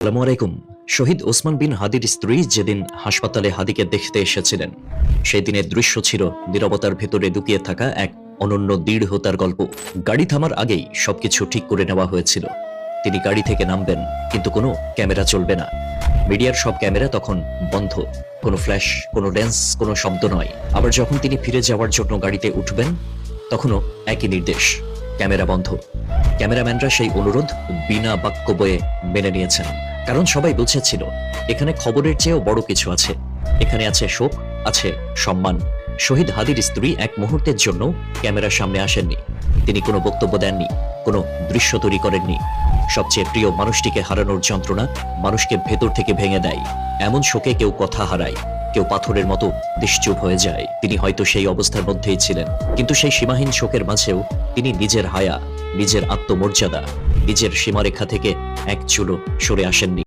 আসসালামু আলাইকুম। শহীদ ওসমান বিন হাদির স্ত্রী যেদিন হাসপাতালে হাদিকে দেখতে এসেছিলেন, সেই দিনের দৃশ্য ছিল নীরবতার ভেতরে লুকিয়ে থাকা এক অনন্য দৃঢ়তার গল্প। গাড়ি থামার আগেই সবকিছু ঠিক করে নেওয়া হয়েছিল। তিনি গাড়ি থেকে নামবেন, কিন্তু কোনো ক্যামেরা চলবে না। মিডিয়ার সব ক্যামেরা তখন বন্ধ, কোনো ফ্ল্যাশ, কোনো লেন্স, কোনো শব্দ নয়। আবার যখন তিনি ফিরে যাওয়ার জন্য গাড়িতে উঠবেন, তখনও একই নির্দেশ, ক্যামেরা বন্ধ। ক্যামেরাম্যানরা সেই অনুরোধ বিনা বাক্য বয়ে মেনে নিয়েছেন, কারণ সবাই বুঝেছিল এখানে খবরের চেয়েও বড় কিছু আছে। এখানে আছে শোক, আছে সম্মান। শহীদ হাদির স্ত্রী এক মুহূর্তের জন্য ক্যামেরার সামনে আসেননি। তিনি কোনো বক্তব্য দেননি, কোনো দৃশ্য তৈরি করেননি। সবচেয়ে প্রিয় মানুষটিকে হারানোর যন্ত্রণা মানুষকে ভেতর থেকে ভেঙে দেয়। এমন শোকে কেউ কথা হারায়, কেউ পাথরের মতো নিশ্চুপ হয়ে যায়। তিনি হয়তো সেই অবস্থার মধ্যেই ছিলেন, কিন্তু সেই সীমাহীন শোকের মাঝেও তিনি নিজের হায়া, নিজের আত্মমর্যাদা, নিজের সীমারেখা থেকে এক চুলো সরে আসেননি।